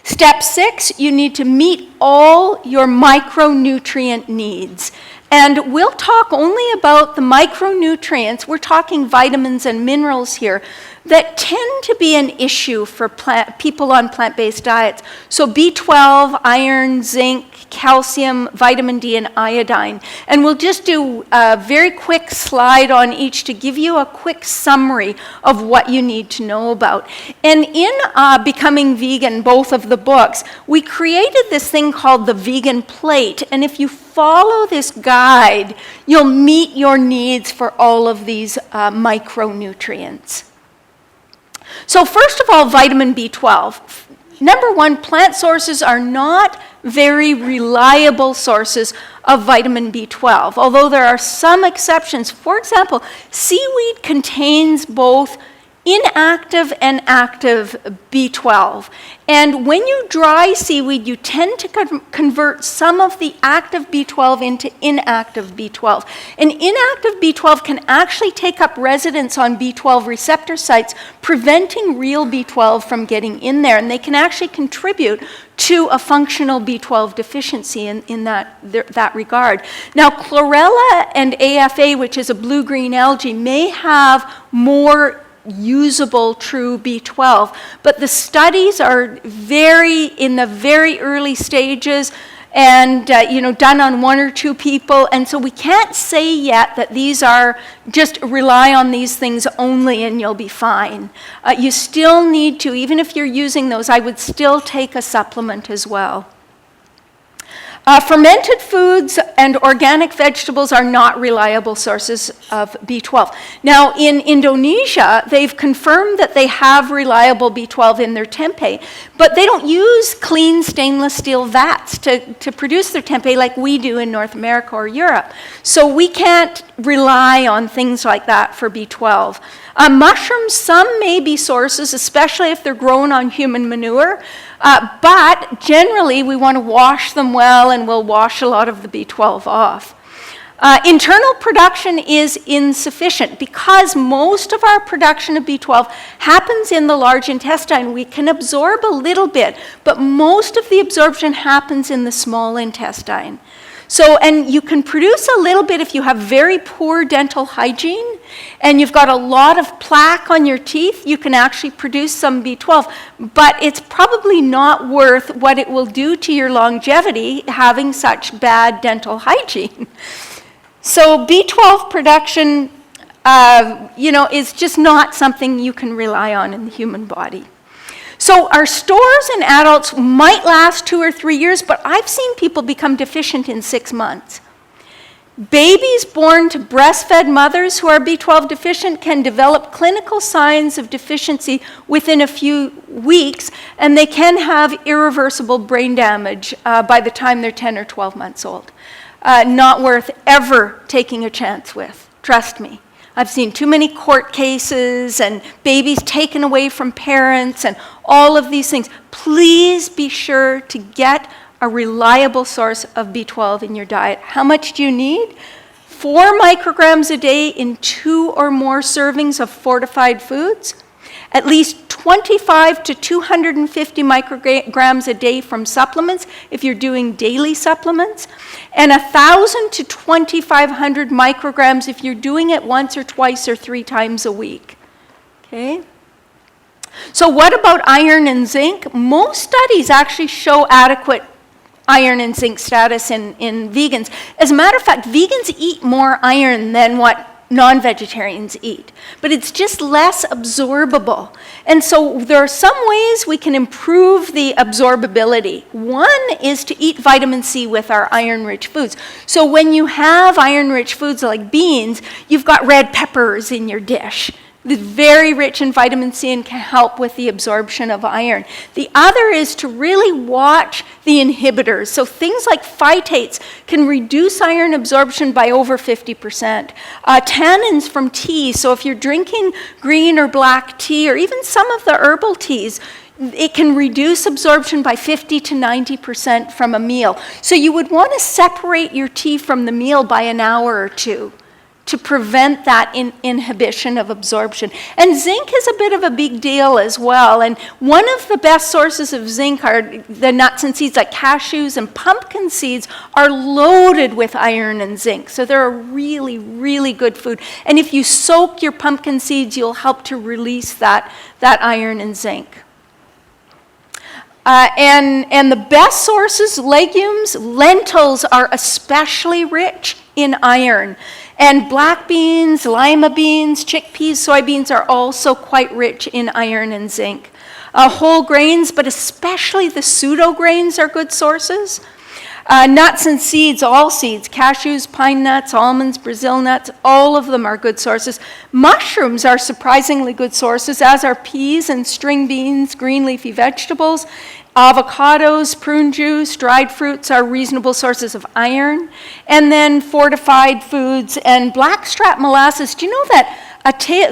Step 6, you need to meet all your micronutrient needs. And we'll talk only about the micronutrients, we're talking vitamins and minerals here, that tend to be an issue for people on plant-based diets. So B12, iron, zinc, calcium, vitamin D, and iodine. And we'll just do a very quick slide on each to give you a quick summary of what you need to know about. And in Becoming Vegan, both of the books, we created this thing called the Vegan Plate. And if you follow this guide, you'll meet your needs for all of these micronutrients. So first of all, vitamin B12. Number one, plant sources are not very reliable sources of vitamin B12, although there are some exceptions. For example, seaweed contains both inactive and active B12. And when you dry seaweed, you tend to convert some of the active B12 into inactive B12. And inactive B12 can actually take up residence on B12 receptor sites, preventing real B12 from getting in there. And they can actually contribute to a functional B12 deficiency in that regard. Now, chlorella and AFA, which is a blue-green algae, may have more usable true B12, but the studies are in the very early stages and done on 1 or 2 people, and so we can't say yet that these are just rely on these things only and you'll be fine. You still need to, even if you're using those, I would still take a supplement as well. Fermented foods and organic vegetables are not reliable sources of B12. Now, in Indonesia, they've confirmed that they have reliable B12 in their tempeh, but they don't use clean stainless steel vats to produce their tempeh like we do in North America or Europe. So we can't rely on things like that for B12. Mushrooms, some may be sources, especially if they're grown on human manure, but generally we want to wash them well, and we'll wash a lot of the B12 off. Internal production is insufficient because most of our production of B12 happens in the large intestine. We can absorb a little bit, but most of the absorption happens in the small intestine. So, and you can produce a little bit if you have very poor dental hygiene and you've got a lot of plaque on your teeth, you can actually produce some B12, but it's probably not worth what it will do to your longevity having such bad dental hygiene. So B12 production, is just not something you can rely on in the human body. So our stores in adults might last 2 or 3 years, but I've seen people become deficient in 6 months. Babies born to breastfed mothers who are B12 deficient can develop clinical signs of deficiency within a few weeks, and they can have irreversible brain damage by the time they're 10 or 12 months old. Not worth ever taking a chance with, trust me. I've seen too many court cases and babies taken away from parents and all of these things. Please be sure to get a reliable source of B12 in your diet. How much do you need? 4 micrograms a day in 2 or more servings of fortified foods. At least 25 to 250 micrograms a day from supplements if you're doing daily supplements, and 1,000 to 2,500 micrograms if you're doing it once or twice or 3 times a week. Okay? So what about iron and zinc? Most studies actually show adequate iron and zinc status in vegans. As a matter of fact, vegans eat more iron than what non-vegetarians eat, but it's just less absorbable. And so there are some ways we can improve the absorbability. One is to eat vitamin C with our iron-rich foods. So when you have iron-rich foods like beans, you've got red peppers in your dish. It's very rich in vitamin C and can help with the absorption of iron. The other is to really watch the inhibitors. So things like phytates can reduce iron absorption by over 50%. Tannins from tea, so if you're drinking green or black tea, or even some of the herbal teas, it can reduce absorption by 50 to 90% from a meal. So you would want to separate your tea from the meal by an hour or 2. to prevent that inhibition of absorption. And zinc is a bit of a big deal as well. And one of the best sources of zinc are the nuts and seeds, like cashews and pumpkin seeds are loaded with iron and zinc. So they're a really, really good food. And if you soak your pumpkin seeds, you'll help to release that iron and zinc. And the best sources, legumes, lentils are especially rich in iron. And black beans, lima beans, chickpeas, soybeans are also quite rich in iron and zinc. Whole grains, but especially the pseudo grains, are good sources. Nuts and seeds, all seeds, cashews, pine nuts, almonds, Brazil nuts, all of them are good sources. Mushrooms are surprisingly good sources, as are peas and string beans, green leafy vegetables. Avocados, prune juice, dried fruits are reasonable sources of iron. And then fortified foods and blackstrap molasses. Do you know that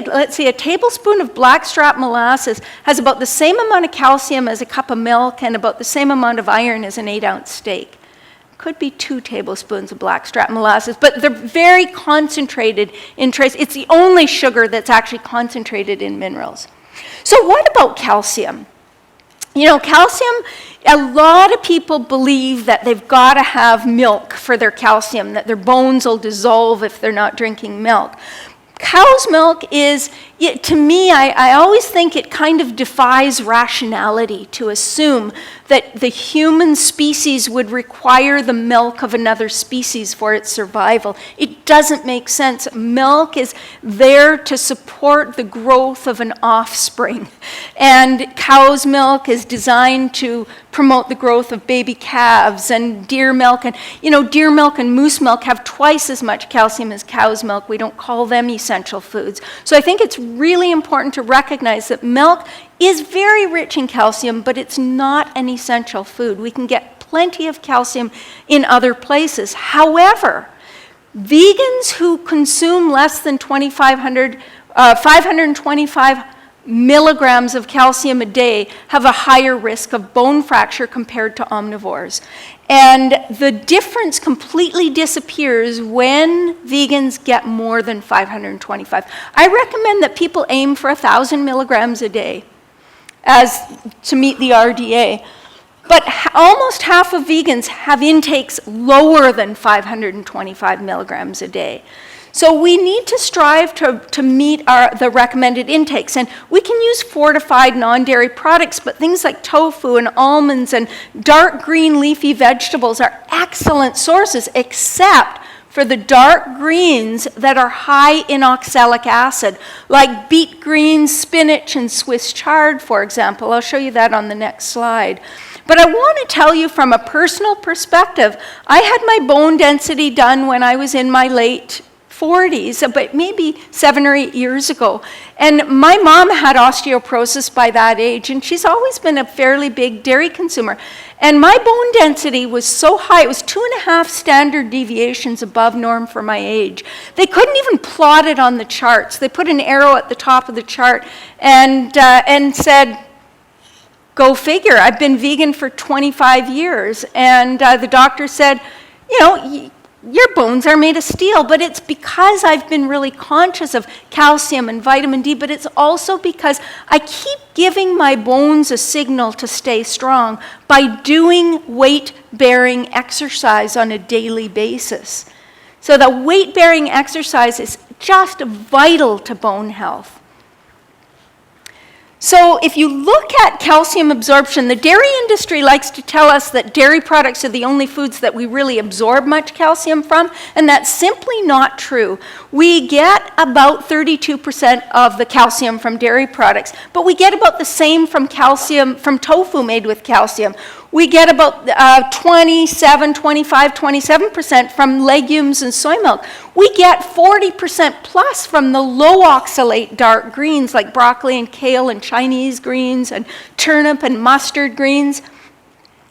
let's say a tablespoon of blackstrap molasses has about the same amount of calcium as a cup of milk and about the same amount of iron as an 8-ounce steak? Could be 2 tablespoons of blackstrap molasses, but they're very concentrated in trace. It's the only sugar that's actually concentrated in minerals. So what about calcium? You know, calcium, a lot of people believe that they've got to have milk for their calcium, that their bones will dissolve if they're not drinking milk. Cow's milk is, to me, I always think it kind of defies rationality to assume that the human species would require the milk of another species for its survival. It doesn't make sense. Milk is there to support the growth of an offspring. And cow's milk is designed to promote the growth of baby calves, and deer milk. And, you know, deer milk and moose milk have twice as much calcium as cow's milk. We don't call them essential foods. So I think it's really important to recognize that milk is very rich in calcium, but it's not an essential food. We can get plenty of calcium in other places. However, vegans who consume less than 525 milligrams of calcium a day have a higher risk of bone fracture compared to omnivores. And the difference completely disappears when vegans get more than 525. I recommend that people aim for 1,000 milligrams a day to meet the RDA. But almost half of vegans have intakes lower than 525 milligrams a day. So we need to strive to meet the recommended intakes. And we can use fortified non-dairy products, but things like tofu and almonds and dark green leafy vegetables are excellent sources, except for the dark greens that are high in oxalic acid, like beet greens, spinach, and Swiss chard, for example. I'll show you that on the next slide. But I want to tell you from a personal perspective, I had my bone density done when I was in my late 40s, but maybe 7 or 8 years ago. And my mom had osteoporosis by that age, and she's always been a fairly big dairy consumer. And my bone density was so high, it was 2.5 standard deviations above norm for my age. They couldn't even plot it on the charts. They put an arrow at the top of the chart and said, go figure, I've been vegan for 25 years. And the doctor said, you know, your bones are made of steel, but it's because I've been really conscious of calcium and vitamin D, but it's also because I keep giving my bones a signal to stay strong by doing weight-bearing exercise on a daily basis. So the weight-bearing exercise is just vital to bone health. So if you look at calcium absorption, the dairy industry likes to tell us that dairy products are the only foods that we really absorb much calcium from, and that's simply not true. We get about 32% of the calcium from dairy products, but we get about the same from tofu made with calcium. We get about 27% from legumes and soy milk. We get 40% plus from the low oxalate dark greens like broccoli and kale and Chinese greens and turnip and mustard greens.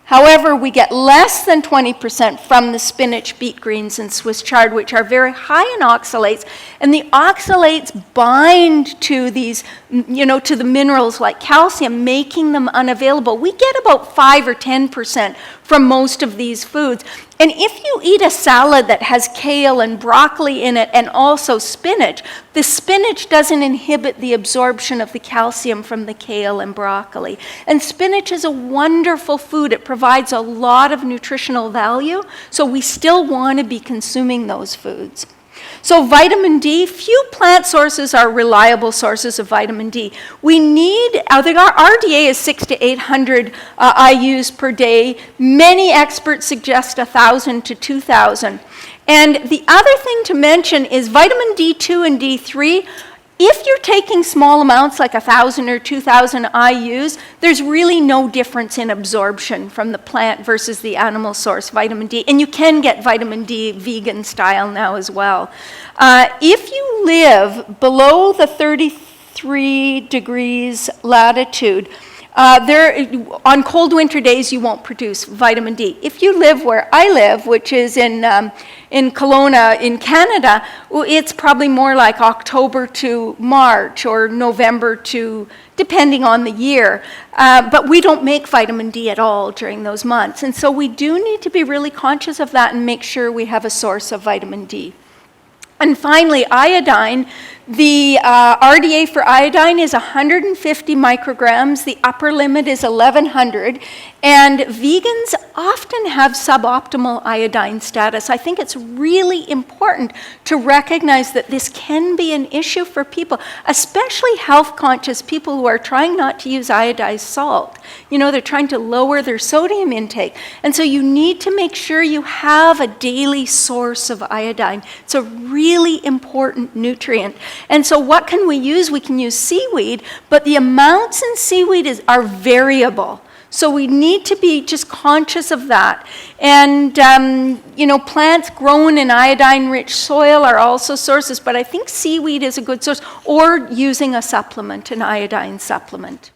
However, we get less than 20% from the spinach, beet greens, and Swiss chard, which are very high in oxalates. And the oxalates bind to these, to the minerals like calcium, making them unavailable. We get about 5 or 10% from most of these foods. And if you eat a salad that has kale and broccoli in it and also spinach, the spinach doesn't inhibit the absorption of the calcium from the kale and broccoli. And spinach is a wonderful food. It provides a lot of nutritional value, so we still want to be consuming those foods. So vitamin D, few plant sources are reliable sources of vitamin D. We need, our RDA is 600 to 800 IUs per day. Many experts suggest 1,000 to 2,000. And the other thing to mention is vitamin D2 and D3. If you're taking small amounts like 1,000 or 2,000 IUs, there's really no difference in absorption from the plant versus the animal source vitamin D. And you can get vitamin D vegan style now as well. If you live below the 33 degrees latitude, on cold winter days, you won't produce vitamin D. If you live where I live, which is in Kelowna in Canada, well, it's probably more like October to March or November to, depending on the year. But we don't make vitamin D at all during those months. And so we do need to be really conscious of that and make sure we have a source of vitamin D. And finally, iodine. The RDA for iodine is 150 micrograms. The upper limit is 1,100. And vegans often have suboptimal iodine status. I think it's really important to recognize that this can be an issue for people, especially health-conscious people who are trying not to use iodized salt. You know, they're trying to lower their sodium intake. And so you need to make sure you have a daily source of iodine. It's a really important nutrient. And so what can we use? We can use seaweed, but the amounts in seaweed are variable. So we need to be just conscious of that. And, you know, plants grown in iodine-rich soil are also sources, but I think seaweed is a good source, or using a supplement, an iodine supplement.